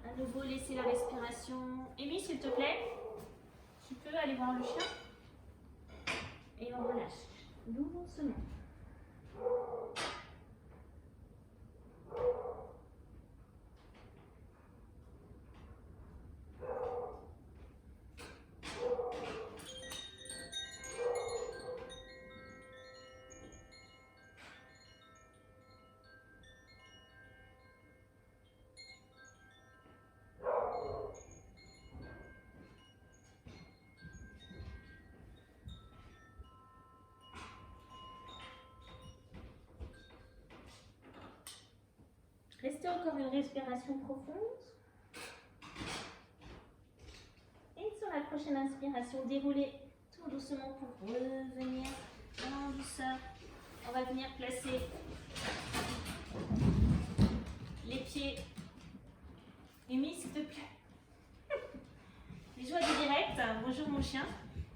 À nouveau, laissez la respiration. Amy, s'il te plaît, tu peux aller voir le chien. Et on relâche doucement. Restez encore une respiration profonde. Et sur la prochaine inspiration, déroulez tout doucement pour revenir en douceur. On va venir placer les pieds. Amy, s'il te plaît. Les joies du direct. Bonjour mon chien.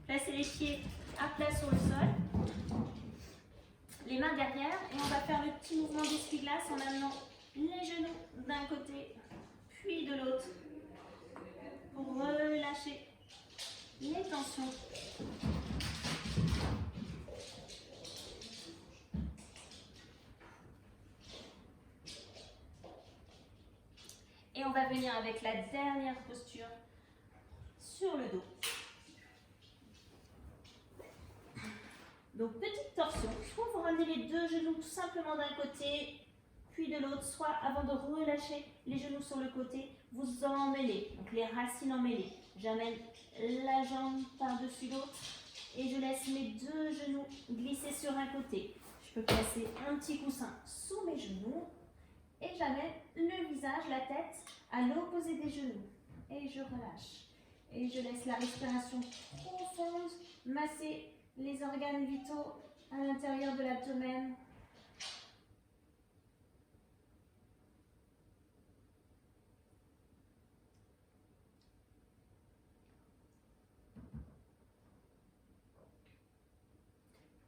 Placez les pieds à plat sur le sol. Les mains derrière. Et on va faire le petit mouvement d'essuie-glace en amenant les genoux d'un côté, puis de l'autre, pour relâcher les tensions. Et on va venir avec la dernière posture sur le dos. Donc petite torsion, soit vous ramenez les deux genoux tout simplement d'un côté, puis de l'autre, soit avant de relâcher les genoux sur le côté, vous emmêlez, donc les racines emmêlées. J'amène la jambe par-dessus l'autre et je laisse mes deux genoux glisser sur un côté. Je peux placer un petit coussin sous mes genoux Et j'amène le visage, la tête à l'opposé des genoux. Et je relâche. Et je laisse la respiration profonde masser les organes vitaux à l'intérieur de l'abdomen.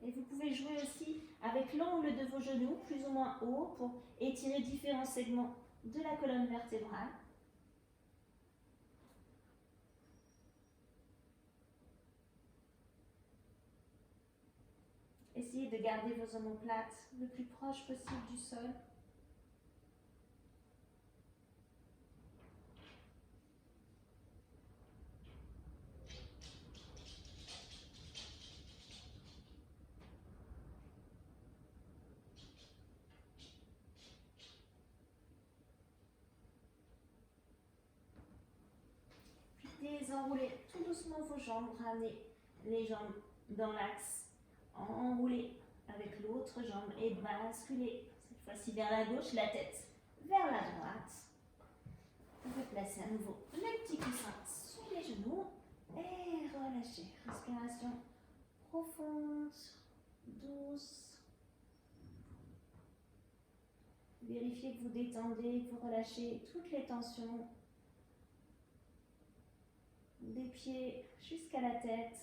Et vous pouvez jouer aussi avec l'angle de vos genoux, plus ou moins haut, pour étirer différents segments de la colonne vertébrale. Essayez de garder vos omoplates le plus proche possible du sol. Désenroulez tout doucement vos jambes, ramenez les jambes dans l'axe, enroulez avec l'autre jambe et basculez cette fois-ci vers la gauche, la tête vers la droite. Vous pouvez placer à nouveau le petit coussin sur les genoux et relâchez. Respiration profonde, douce. Vérifiez que vous détendez, que vous relâchez toutes les tensions. Des pieds jusqu'à la tête.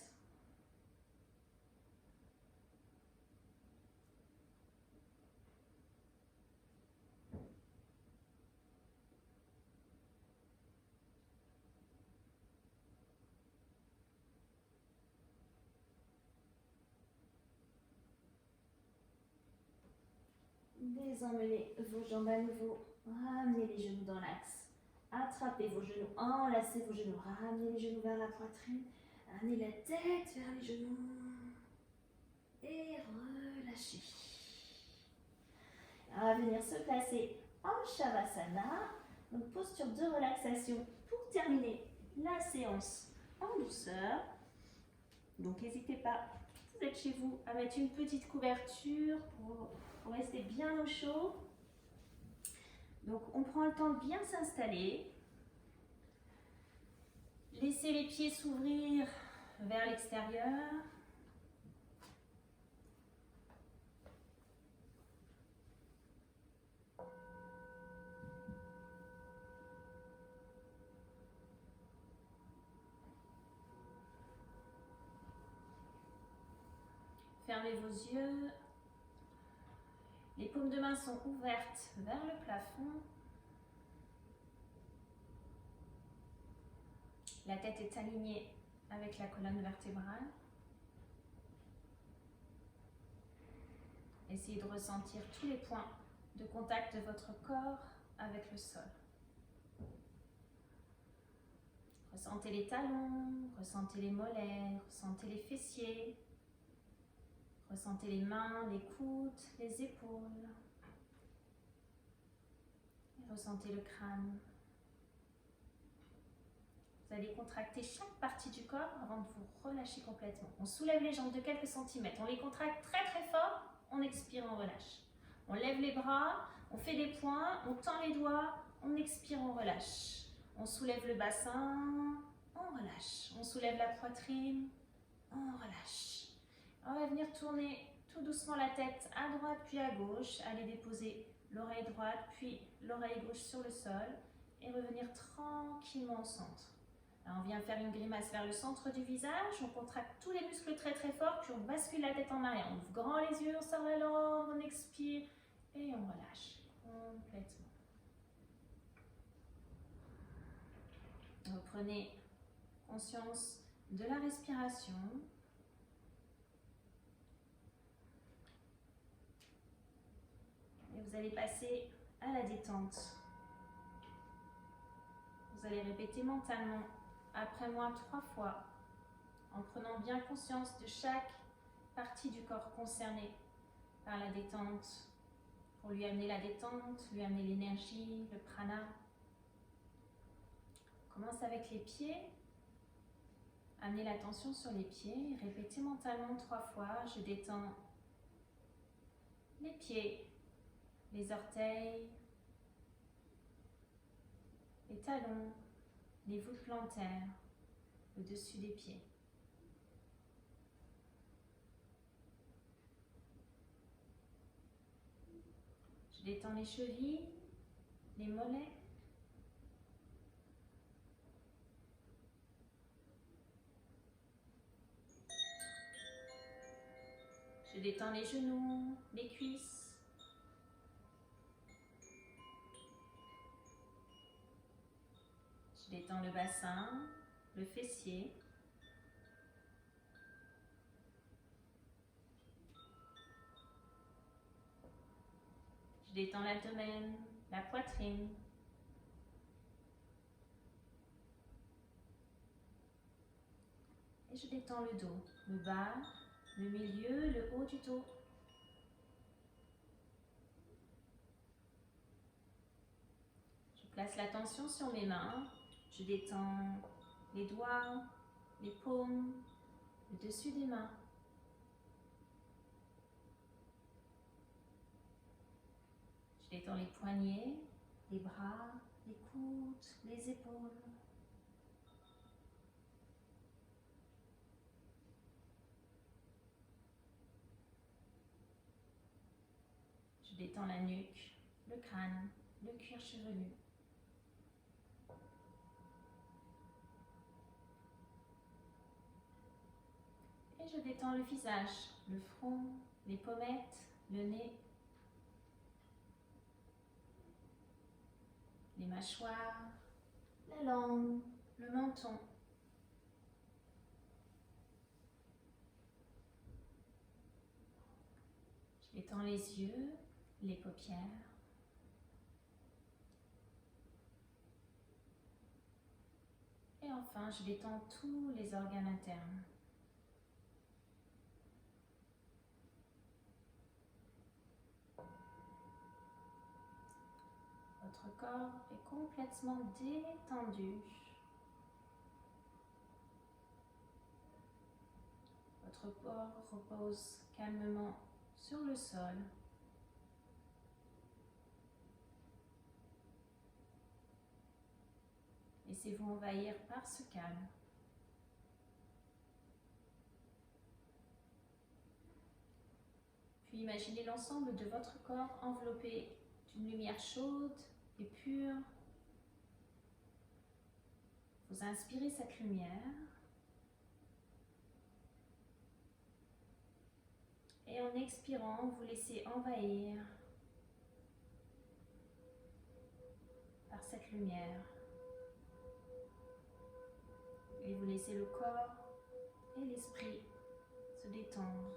Désemmenez vos jambes à nouveau. Ramenez les genoux dans l'axe. Attrapez vos genoux, enlacez vos genoux, ramenez les genoux vers la poitrine, ramenez la tête vers les genoux et relâchez. On va venir se placer en Shavasana, donc posture de relaxation pour terminer la séance en douceur. Donc n'hésitez pas, vous êtes chez vous, à mettre une petite couverture pour rester bien au chaud. Donc, on prend le temps de bien s'installer. Laissez les pieds s'ouvrir vers l'extérieur. Fermez vos yeux. Les paumes de main sont ouvertes vers le plafond. La tête est alignée avec la colonne vertébrale. Essayez de ressentir tous les points de contact de votre corps avec le sol. Ressentez les talons, ressentez les mollets, ressentez les fessiers. Ressentez les mains, les coudes, les épaules. Et ressentez le crâne. Vous allez contracter chaque partie du corps avant de vous relâcher complètement. On soulève les jambes de quelques centimètres. On les contracte très très fort. On expire, on relâche. On lève les bras, on fait des points, on tend les doigts, on expire, on relâche. On soulève le bassin, on relâche. On soulève la poitrine, on relâche. On va venir tourner tout doucement la tête à droite puis à gauche. Allez déposer l'oreille droite puis l'oreille gauche sur le sol et revenir tranquillement au centre. Là, on vient faire une grimace vers le centre du visage. On contracte tous les muscles très très fort puis on bascule la tête en arrière. On ouvre grand les yeux, on sort la langue, on expire et on relâche complètement. Reprenez conscience de la respiration. Et vous allez passer à la détente. Vous allez répéter mentalement après moi 3 fois, en prenant bien conscience de chaque partie du corps concernée par la détente, pour lui amener la détente, lui amener l'énergie, le prana. On commence avec les pieds. Amenez l'attention sur les pieds. Répétez mentalement 3 fois. Je détends les pieds, les orteils, les talons, les voûtes plantaires, le dessus des pieds. Je détends les chevilles, les mollets. Je détends les genoux, les cuisses. Je détends le bassin, le fessier. Je détends l'abdomen, la poitrine. Et je détends le dos, le bas, le milieu, le haut du dos. Je place l'attention sur mes mains. Je détends les doigts, les paumes, le dessus des mains. Je détends les poignets, les bras, les coudes, les épaules. Je détends la nuque, le crâne, le cuir chevelu. Et je détends le visage, le front, les pommettes, le nez, les mâchoires, la langue, le menton. Je détends les yeux, les paupières. Et enfin, je détends tous les organes internes. Votre corps est complètement détendu. Votre corps repose calmement sur le sol. Laissez-vous envahir par ce calme. Puis imaginez l'ensemble de votre corps enveloppé d'une lumière chaude et pure. Vous inspirez cette lumière. Et en expirant, vous laissez envahir par cette lumière. Et vous laissez le corps et l'esprit se détendre.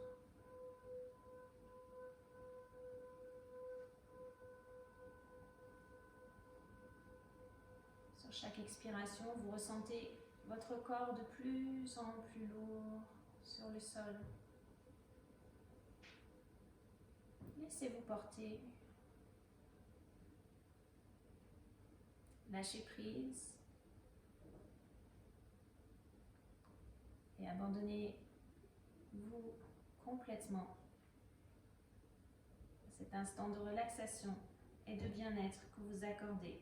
Sur chaque expiration, vous ressentez votre corps de plus en plus lourd sur le sol. Laissez-vous porter. Lâchez prise. Et abandonnez-vous complètement à cet instant de relaxation et de bien-être que vous accordez.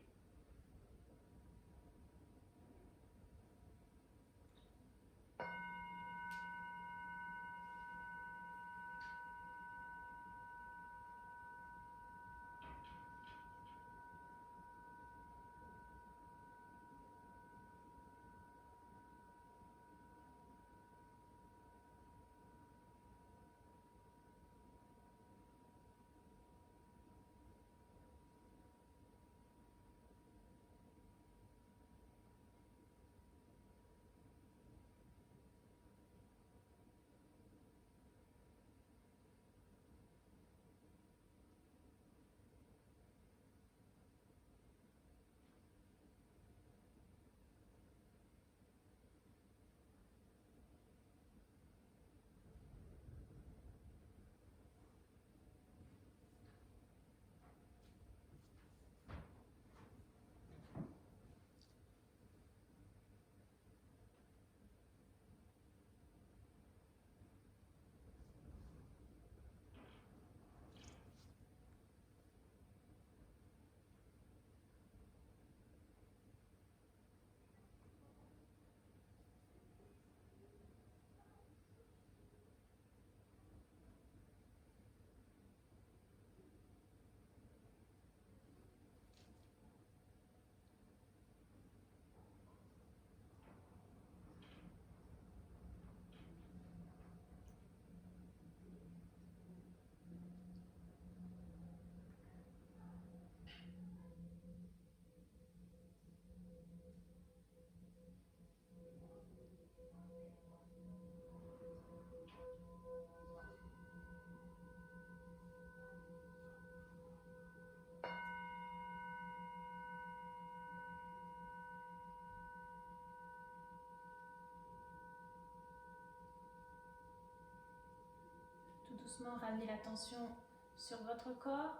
doucement, ramenez l'attention sur votre corps.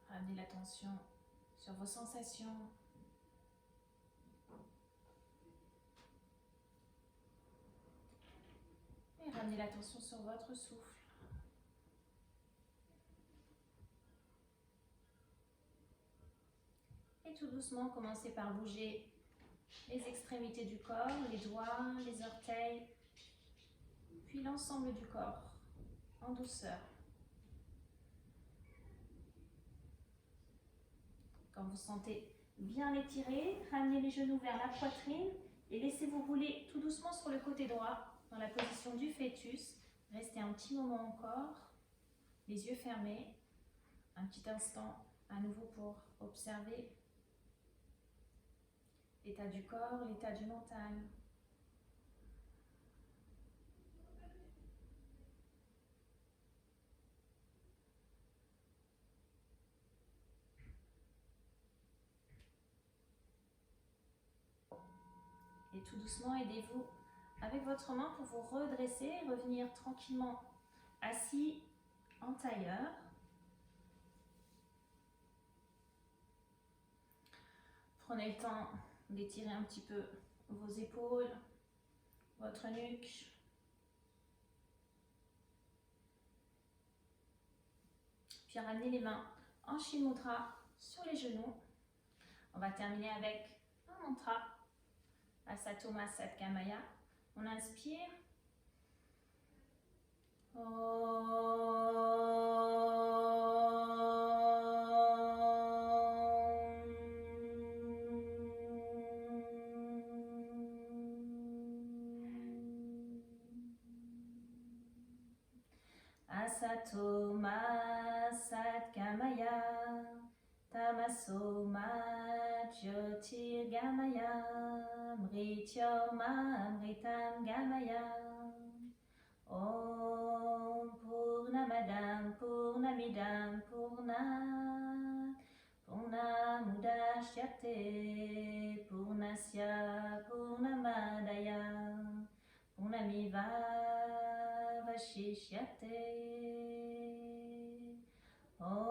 Ramenez l'attention sur vos sensations. Et ramenez l'attention sur votre souffle. Et tout doucement, commencez par bouger les extrémités du corps, les doigts, les orteils, puis l'ensemble du corps, en douceur. Quand vous sentez bien étiré, ramenez les genoux vers la poitrine et laissez-vous rouler tout doucement sur le côté droit, dans la position du fœtus. Restez un petit moment encore, les yeux fermés, un petit instant à nouveau pour observer l'état du corps, l'état du mental. Et tout doucement, aidez-vous avec votre main pour vous redresser et revenir tranquillement assis en tailleur. Prenez le temps d'étirer un petit peu vos épaules, votre nuque. Puis ramenez les mains en Shin Mudra sur les genoux. On va terminer avec un mantra, Asatoma Satgamaya. On inspire. Asatoma Satgamaya, Tamasoma Jyotirgamaya, Mrityoma Amritam Gamaya. Om Purnamadam Purnamidam Purnat Purnamudachyate Purnasya Purnamadaya Purnamiva Vashishyate. Om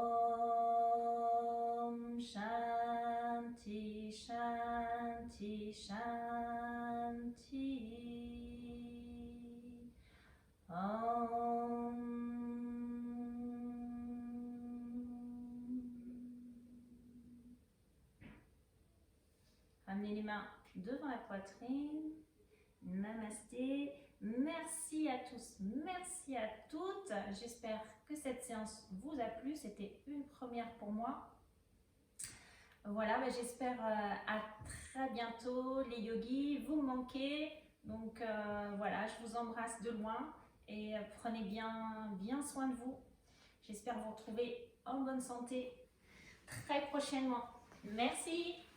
Shanti Shanti Shanti. Om. Ramenez les mains devant la poitrine. Namasté. Merci à tous, merci à toutes. J'espère que cette séance vous a plu. C'était une première pour moi. Voilà, j'espère à très bientôt les yogis. Vous me manquez. Donc voilà, je vous embrasse de loin et prenez bien soin de vous. J'espère vous retrouver en bonne santé très prochainement. Merci.